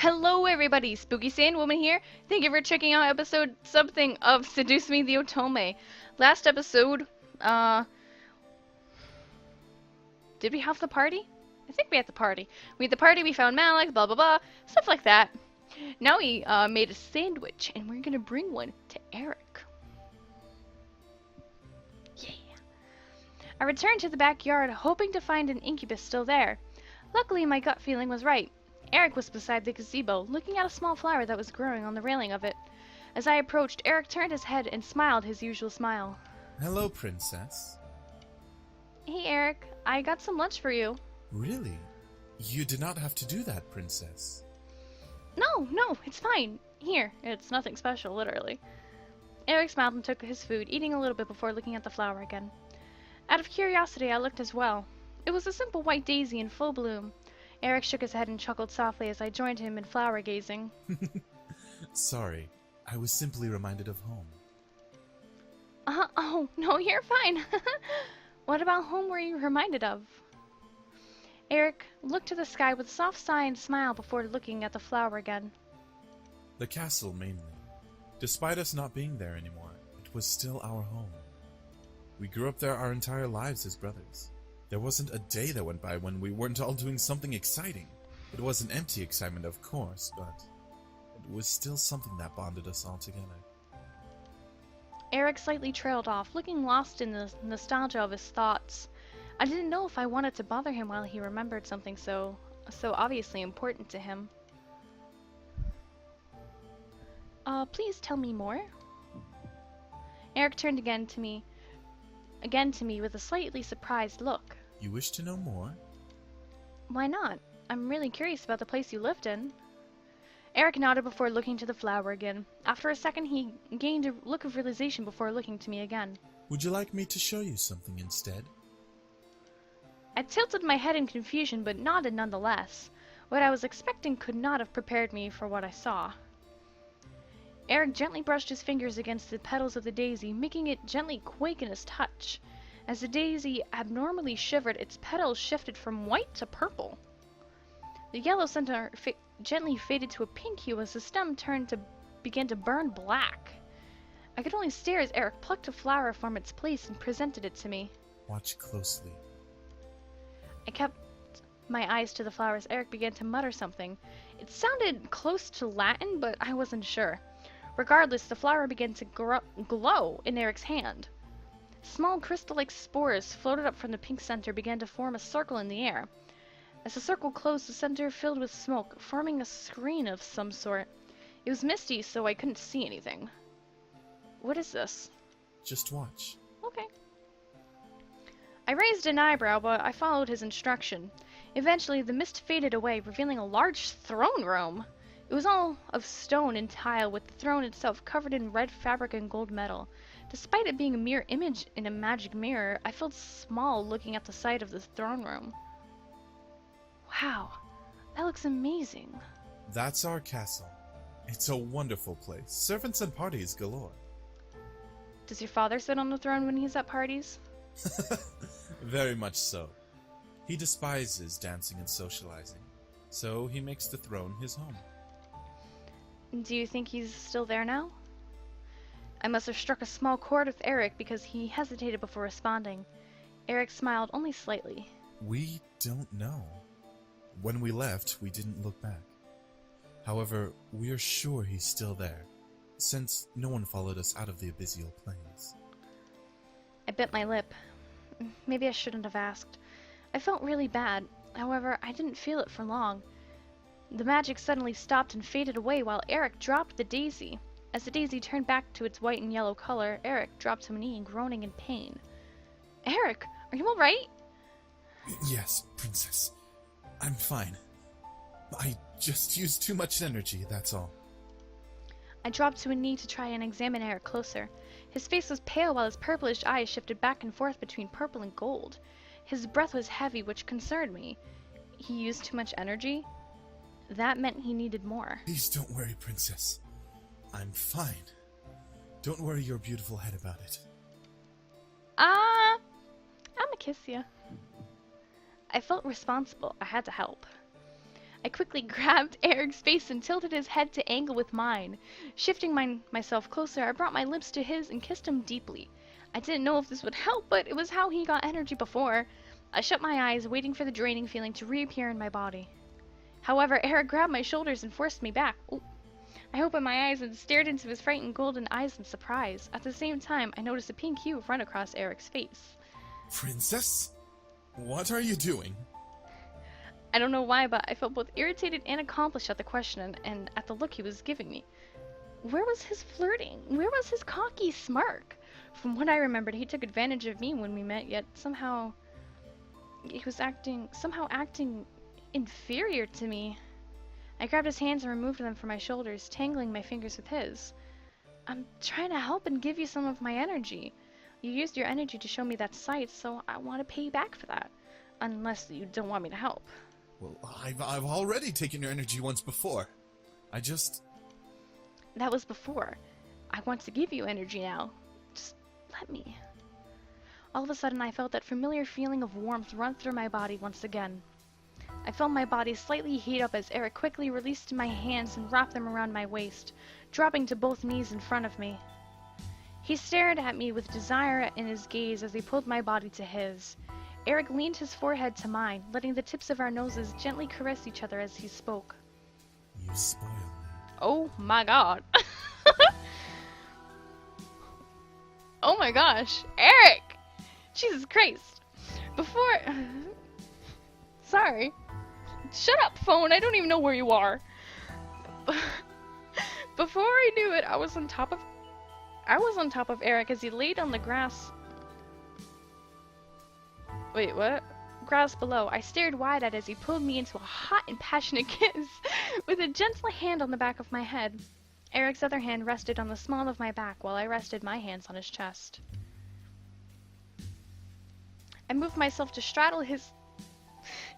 Hello everybody, Spooky Sand Woman here. Thank you for checking out episode something of Seduce Me the Otome. Last episode, did we have the party? I think we had the party. We had the party, we found Malik, blah blah blah, stuff like that. Now we made a sandwich and we're gonna bring one to Erik. Yeah. I returned to the backyard hoping to find an incubus still there. Luckily my gut feeling was right. Erik was beside the gazebo, looking at a small flower that was growing on the railing of it. As I approached, Erik turned his head and smiled his usual smile. Hello, princess. Hey, Erik, I got some lunch for you. Really? You did not have to do that, princess. No, it's fine. Here, it's nothing special, literally. Erik smiled and took his food, eating a little bit before looking at the flower again. Out of curiosity, I looked as well. It was a simple white daisy in full bloom. Erik shook his head and chuckled softly as I joined him in flower gazing. Sorry, I was simply reminded of home. Oh, no, you're fine. What about home were you reminded of? Erik looked to the sky with a soft sigh and smile before looking at the flower again. The castle, mainly. Despite us not being there anymore, it was still our home. We grew up there our entire lives as brothers. There wasn't a day that went by when we weren't all doing something exciting. It was an empty excitement, of course, but it was still something that bonded us all together. Erik slightly trailed off, looking lost in the nostalgia of his thoughts. I didn't know if I wanted to bother him while he remembered something so obviously important to him. Please tell me more? Erik turned again to me with a slightly surprised look. You wish to know more? Why not? I'm really curious about the place you lived in. Erik nodded before looking to the flower again. After a second, he gained a look of realization before looking to me again. Would you like me to show you something instead? I tilted my head in confusion, but nodded nonetheless. What I was expecting could not have prepared me for what I saw. Erik gently brushed his fingers against the petals of the daisy, making it gently quake in his touch. As the daisy abnormally shivered, its petals shifted from white to purple. The yellow center gently faded to a pink hue as the stem began to burn black. I could only stare as Erik plucked a flower from its place and presented it to me. Watch closely. I kept my eyes to the flower as Erik began to mutter something. It sounded close to Latin, but I wasn't sure. Regardless, the flower began to glow in Erik's hand. Small crystal-like spores floated up from the pink center, began to form a circle in the air. As the circle closed, the center filled with smoke, forming a screen of some sort. It was misty, so I couldn't see anything. What is this? Just watch. Okay. I raised an eyebrow, but I followed his instruction. Eventually, the mist faded away, revealing a large throne room. It was all of stone and tile, with the throne itself covered in red fabric and gold metal. Despite it being a mere image in a magic mirror, I felt small looking at the sight of the throne room. Wow, that looks amazing. That's our castle. It's a wonderful place. Servants and parties galore. Does your father sit on the throne when he's at parties? Very much so. He despises dancing and socializing, so he makes the throne his home. Do you think he's still there now? I must have struck a small chord with Erik because he hesitated before responding. Erik smiled only slightly. We don't know. When we left, we didn't look back. However, we are sure he's still there, since no one followed us out of the abyssal plains. I bit my lip. Maybe I shouldn't have asked. I felt really bad. However, I didn't feel it for long. The magic suddenly stopped and faded away while Erik dropped the daisy. As the daisy turned back to its white and yellow color, Erik dropped to a knee, groaning in pain. Erik, are you alright? Yes, princess. I'm fine. I just used too much energy, that's all. I dropped to a knee to try and examine Erik closer. His face was pale while his purplish eyes shifted back and forth between purple and gold. His breath was heavy, which concerned me. He used too much energy? That meant he needed more. Please don't worry, princess. I'm fine. Don't worry your beautiful head about it. I'ma kiss you. I felt responsible. I had to help. I quickly grabbed Eric's face and tilted his head to angle with mine. Shifting myself closer, I brought my lips to his and kissed him deeply. I didn't know if this would help, but it was how he got energy before. I shut my eyes, waiting for the draining feeling to reappear in my body. However, Eric grabbed my shoulders and forced me back. Ooh. I opened my eyes and stared into his frightened golden eyes in surprise. At the same time, I noticed a pink hue run across Eric's face. Princess? What are you doing? I don't know why, but I felt both irritated and accomplished at the question and at the look he was giving me. Where was his flirting? Where was his cocky smirk? From what I remembered, he took advantage of me when we met, yet somehow he was acting inferior to me. I grabbed his hands and removed them from my shoulders, tangling my fingers with his. I'm trying to help and give you some of my energy. You used your energy to show me that sight, so I want to pay you back for that. Unless you don't want me to help. Well, I've already taken your energy once before. That was before. I want to give you energy now. Just let me. All of a sudden, I felt that familiar feeling of warmth run through my body once again. I felt my body slightly heat up as Erik quickly released my hands and wrapped them around my waist, dropping to both knees in front of me. He stared at me with desire in his gaze as he pulled my body to his. Erik leaned his forehead to mine, letting the tips of our noses gently caress each other as he spoke. You spoil me. Oh my god. Oh my gosh. Erik! Jesus Christ. Sorry. Shut up, phone. I don't even know where you are. Before I knew it, I was on top of Erik as he laid on the grass. Wait, what? Grass below. I stared wide at as he pulled me into a hot and passionate kiss with a gentle hand on the back of my head. Erik's other hand rested on the small of my back while I rested my hands on his chest. I moved myself to straddle his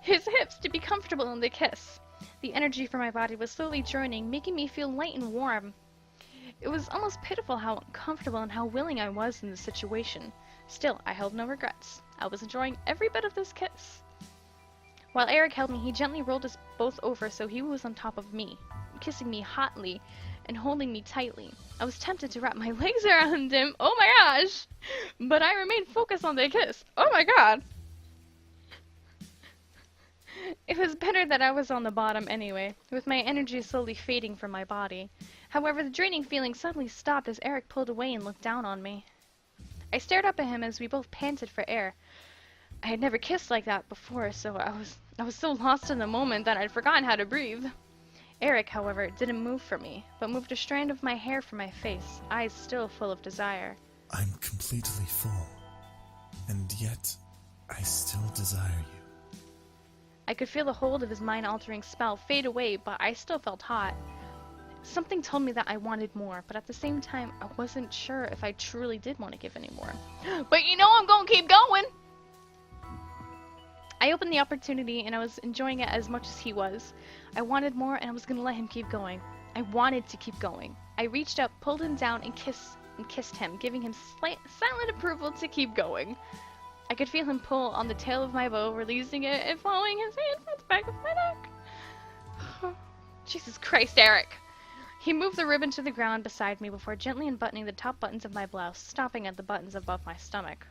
hips to be comfortable in the kiss. The energy from my body was slowly joining, making me feel light and warm. It was almost pitiful how uncomfortable and how willing I was in the situation. Still, I held no regrets. I was enjoying every bit of this kiss. While Erik held me, he gently rolled us both over so he was on top of me, kissing me hotly and holding me tightly. I was tempted to wrap my legs around him, oh my gosh! But I remained focused on the kiss, oh my god! It was better that I was on the bottom anyway, with my energy slowly fading from my body. However, the draining feeling suddenly stopped as Erik pulled away and looked down on me. I stared up at him as we both panted for air. I had never kissed like that before, so I was so lost in the moment that I'd forgotten how to breathe. Erik, however, didn't move from me, but moved a strand of my hair from my face, eyes still full of desire. I'm completely full, and yet I still desire you. I could feel the hold of his mind-altering spell fade away, but I still felt hot. Something told me that I wanted more, but at the same time, I wasn't sure if I truly did want to give any more. But you know I'm gonna keep going! I opened the opportunity and I was enjoying it as much as he was. I wanted more and I was gonna let him keep going. I wanted to keep going. I reached up, pulled him down, and kissed him, giving him silent approval to keep going. I could feel him pull on the tail of my bow, releasing it and following his hand at the back of my neck. Jesus Christ, Erik! He moved the ribbon to the ground beside me before gently unbuttoning the top buttons of my blouse, stopping at the buttons above my stomach.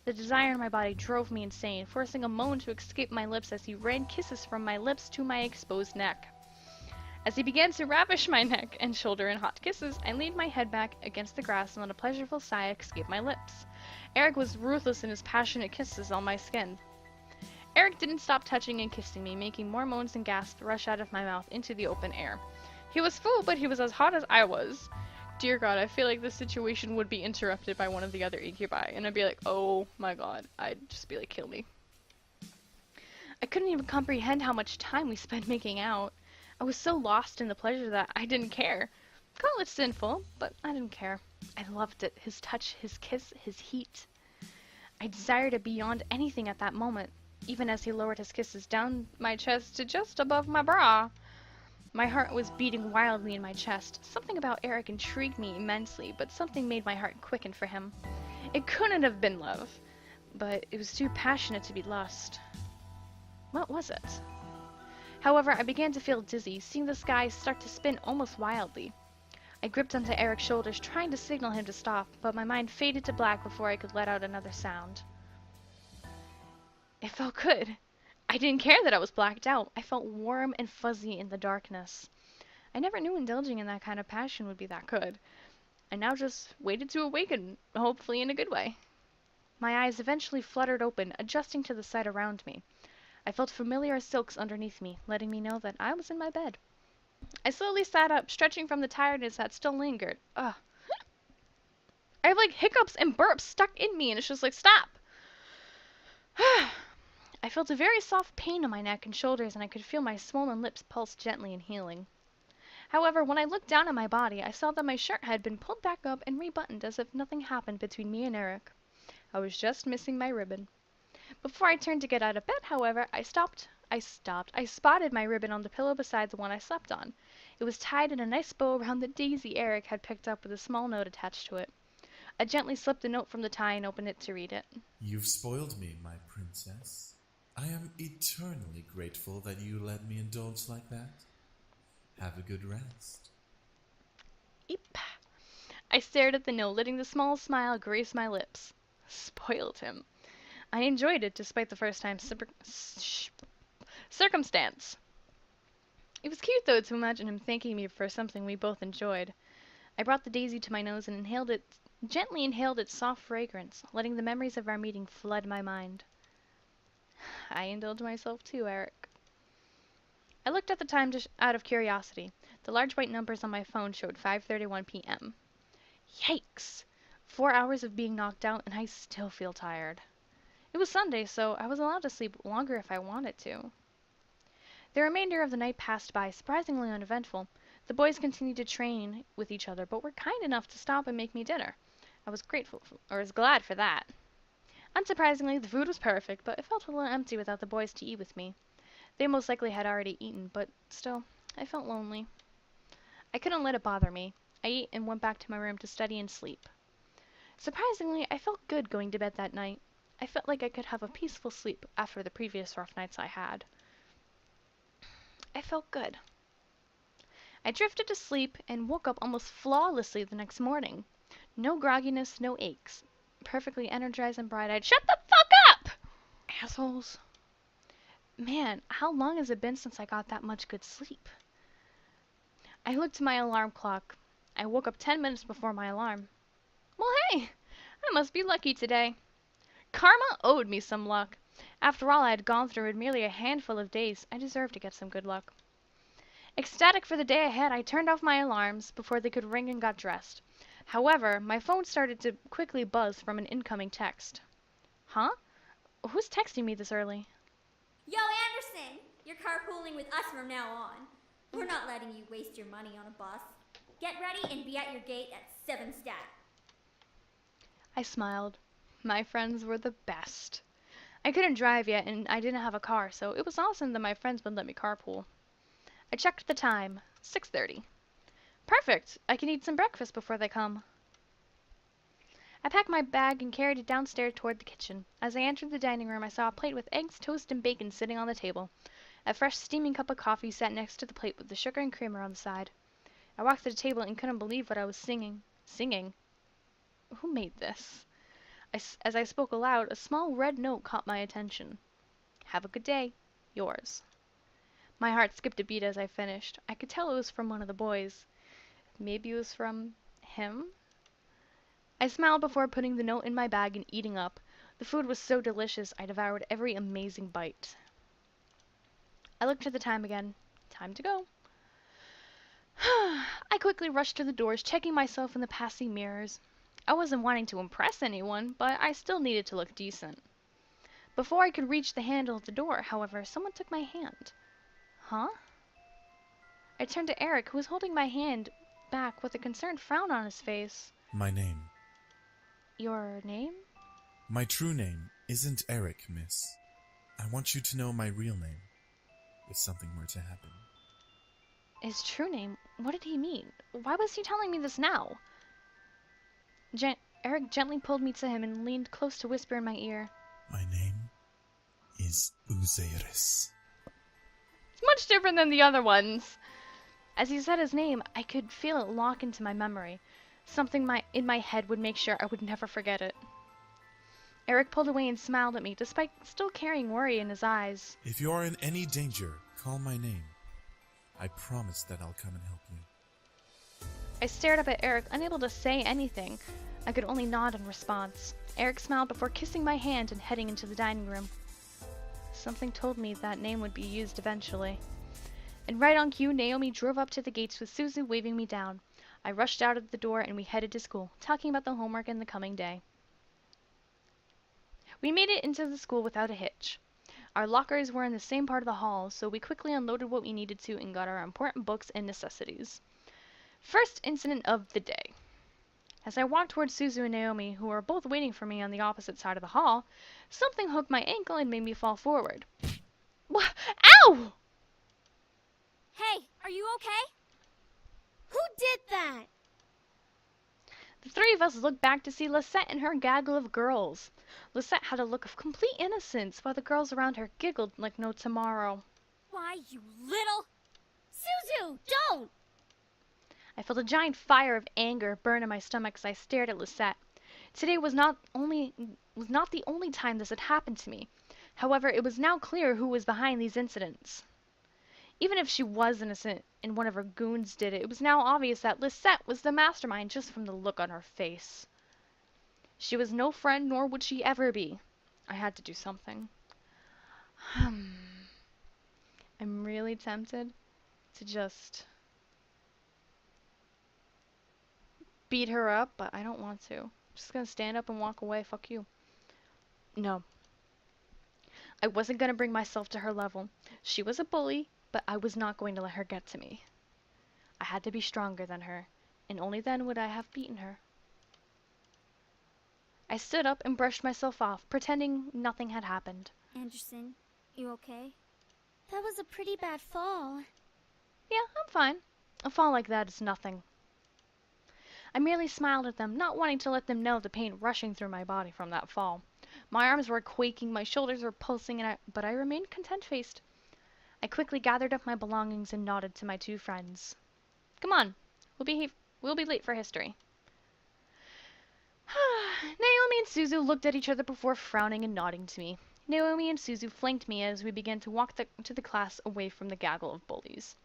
The desire in my body drove me insane, forcing a moan to escape my lips as he ran kisses from my lips to my exposed neck. As he began to ravish my neck and shoulder in hot kisses, I leaned my head back against the grass and let a pleasurable sigh escape my lips. Erik was ruthless in his passionate kisses on my skin. Erik didn't stop touching and kissing me, making more moans and gasps rush out of my mouth into the open air. He was full, but he was as hot as I was. Dear God, I feel like this situation would be interrupted by one of the other incubi, and I'd be like, oh my God. I'd just be like, kill me. I couldn't even comprehend how much time we spent making out. I was so lost in the pleasure that I didn't care. Call it sinful, but I didn't care. I loved it. His touch, his kiss, his heat. I desired it beyond anything at that moment, even as he lowered his kisses down my chest to just above my bra. My heart was beating wildly in my chest. Something about Erik intrigued me immensely, but something made my heart quicken for him. It couldn't have been love, but it was too passionate to be lust. What was it? However, I began to feel dizzy, seeing the sky start to spin almost wildly. I gripped onto Eric's shoulders, trying to signal him to stop, but my mind faded to black before I could let out another sound. It felt good. I didn't care that I was blacked out. I felt warm and fuzzy in the darkness. I never knew indulging in that kind of passion would be that good. I now just waited to awaken, hopefully in a good way. My eyes eventually fluttered open, adjusting to the sight around me. I felt familiar silks underneath me, letting me know that I was in my bed. I slowly sat up, stretching from the tiredness that still lingered. Ugh. I have like hiccups and burps stuck in me, and it's just like, stop! I felt a very soft pain on my neck and shoulders, and I could feel my swollen lips pulse gently in healing. However, when I looked down at my body, I saw that my shirt had been pulled back up and rebuttoned as if nothing happened between me and Erik. I was just missing my ribbon. Before I turned to get out of bed, however, I spotted my ribbon on the pillow beside the one I slept on. It was tied in a nice bow around the daisy Erik had picked up with a small note attached to it. I gently slipped the note from the tie and opened it to read it. You've spoiled me, my princess. I am eternally grateful that you let me indulge like that. Have a good rest. Eep. I stared at the note, letting the small smile grace my lips. Spoiled him. I enjoyed it despite the first time circumstance. It was cute, though, to imagine him thanking me for something we both enjoyed. I brought the daisy to my nose and gently inhaled its soft fragrance, letting the memories of our meeting flood my mind. I indulged myself too, Erik. I looked at the time out of curiosity. The large white numbers on my phone showed 5:31 p.m. Yikes! 4 hours of being knocked out, and I still feel tired. It was Sunday, so I was allowed to sleep longer if I wanted to. The remainder of the night passed by, surprisingly uneventful. The boys continued to train with each other, but were kind enough to stop and make me dinner. I was glad for that. Unsurprisingly, the food was perfect, but it felt a little empty without the boys to eat with me. They most likely had already eaten, but still, I felt lonely. I couldn't let it bother me. I ate and went back to my room to study and sleep. Surprisingly, I felt good going to bed that night. I felt like I could have a peaceful sleep after the previous rough nights I had. I felt good. I drifted to sleep and woke up almost flawlessly the next morning. No grogginess, no aches. Perfectly energized and bright-eyed. Shut the fuck up! Assholes. Man, how long has it been since I got that much good sleep? I looked at my alarm clock. I woke up 10 minutes before my alarm. Well, hey, I must be lucky today. Karma owed me some luck. After all I had gone through in merely a handful of days, I deserved to get some good luck. Ecstatic for the day ahead, I turned off my alarms before they could ring and got dressed. However, my phone started to quickly buzz from an incoming text. Huh? Who's texting me this early? Yo, Anderson! You're carpooling with us from now on. We're not letting you waste your money on a bus. Get ready and be at your gate at 7 stat. I smiled. My friends were the best. I couldn't drive yet, and I didn't have a car, so it was awesome that my friends would let me carpool. I checked the time. 6:30. Perfect! I can eat some breakfast before they come. I packed my bag and carried it downstairs toward the kitchen. As I entered the dining room, I saw a plate with eggs, toast, and bacon sitting on the table. A fresh steaming cup of coffee sat next to the plate with the sugar and creamer on the side. I walked to the table and couldn't believe what I was singing. Singing? Who made this? As I spoke aloud, a small red note caught my attention. Have a good day. Yours. My heart skipped a beat as I finished. I could tell it was from one of the boys. Maybe it was from him? I smiled before putting the note in my bag and eating up. The food was so delicious, I devoured every amazing bite. I looked at the time again. Time to go. I quickly rushed to the doors, checking myself in the passing mirrors. I wasn't wanting to impress anyone, but I still needed to look decent. Before I could reach the handle of the door, however, someone took my hand. Huh? I turned to Erik, who was holding my hand back with a concerned frown on his face. My name. Your name? My true name isn't Erik, miss. I want you to know my real name, if something were to happen. His true name? What did he mean? Why was he telling me this now? Erik gently pulled me to him and leaned close to whisper in my ear. My name is Osiris. Much different than the other ones. As he said his name, I could feel it lock into my memory. Something in my head would make sure I would never forget it. Erik pulled away and smiled at me, despite still carrying worry in his eyes. If you are in any danger, call my name. I promise that I'll come and help you. I stared up at Erik, unable to say anything. I could only nod in response. Erik smiled before kissing my hand and heading into the dining room. Something told me that name would be used eventually. And right on cue, Naomi drove up to the gates with Suzu waving me down. I rushed out of the door and we headed to school, talking about the homework and the coming day. We made it into the school without a hitch. Our lockers were in the same part of the hall, so we quickly unloaded what we needed to and got our important books and necessities. First incident of the day. As I walked towards Suzu and Naomi, who were both waiting for me on the opposite side of the hall, something hooked my ankle and made me fall forward. Ow! Hey, are you okay? Who did that? The three of us looked back to see Lisette and her gaggle of girls. Lisette had a look of complete innocence, while the girls around her giggled like no tomorrow. Why, you little... Suzu, don't! I felt a giant fire of anger burn in my stomach as I stared at Lisette. Today was not the only time this had happened to me. However, it was now clear who was behind these incidents. Even if she was innocent and one of her goons did it, it was now obvious that Lisette was the mastermind just from the look on her face. She was no friend, nor would she ever be. I had to do something. I'm really tempted to just beat her up, but I don't want to. I'm just gonna stand up and walk away. Fuck you. No. I wasn't gonna bring myself to her level. She was a bully, but I was not going to let her get to me. I had to be stronger than her, and only then would I have beaten her. I stood up and brushed myself off, pretending nothing had happened. Anderson, you okay? That was a pretty bad fall. Yeah, I'm fine. A fall like that is nothing. I merely smiled at them, not wanting to let them know the pain rushing through my body from that fall. My arms were quaking, my shoulders were pulsing, but I remained content-faced. I quickly gathered up my belongings and nodded to my two friends. Come on, we'll be late for history. Naomi and Suzu looked at each other before frowning and nodding to me. Naomi and Suzu flanked me as we began to walk to the class away from the gaggle of bullies.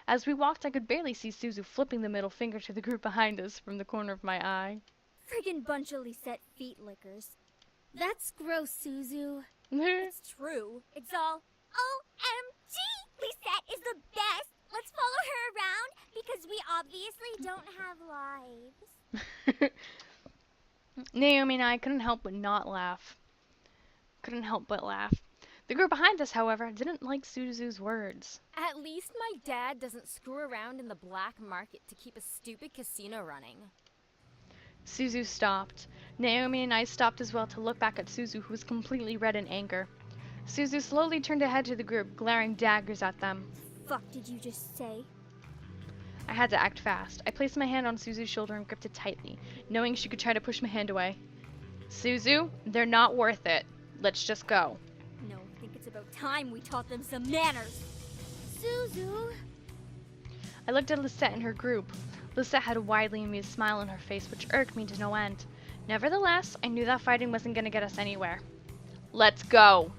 As we walked, I could barely see Suzu flipping the middle finger to the group behind us from the corner of my eye. Friggin' bunch of Lisette feet lickers. That's gross, Suzu. It's true. It's all OMG! Lisette is the best! Let's follow her around because we obviously don't have lives. Naomi and I couldn't help but not laugh. The group behind us, however, didn't like Suzu's words. At least my dad doesn't screw around in the black market to keep a stupid casino running. Suzu stopped. Naomi and I stopped as well to look back at Suzu, who was completely red in anger. Suzu slowly turned to head to the group, glaring daggers at them. Fuck did you just say? I had to act fast. I placed my hand on Suzu's shoulder and gripped it tightly, knowing she could try to push my hand away. Suzu, they're not worth it. Let's just go. No, I think it's about time we taught them some manners. Suzu. I looked at Lisette and her group. Lisette had a widely amused smile on her face, which irked me to no end. Nevertheless, I knew that fighting wasn't going to get us anywhere. Let's go!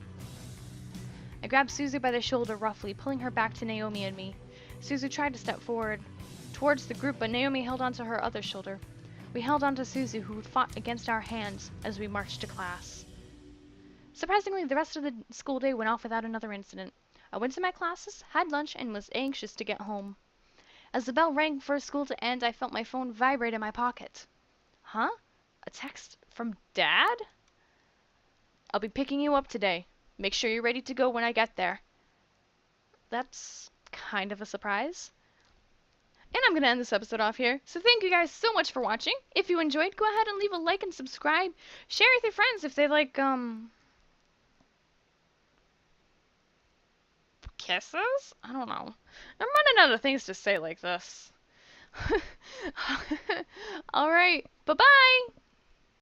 I grabbed Suzu by the shoulder roughly, pulling her back to Naomi and me. Suzu tried to step forward towards the group, but Naomi held onto her other shoulder. We held onto Suzu, who fought against our hands as we marched to class. Surprisingly, the rest of the school day went off without another incident. I went to my classes, had lunch, and was anxious to get home. As the bell rang for school to end, I felt my phone vibrate in my pocket. Huh? A text from Dad? I'll be picking you up today. Make sure you're ready to go when I get there. That's kind of a surprise. And I'm going to end this episode off here. So thank you guys so much for watching. If you enjoyed, go ahead and leave a like and subscribe. Share with your friends if they like, kisses? I don't know. I'm running out of things to say like this. Alright, bye-bye!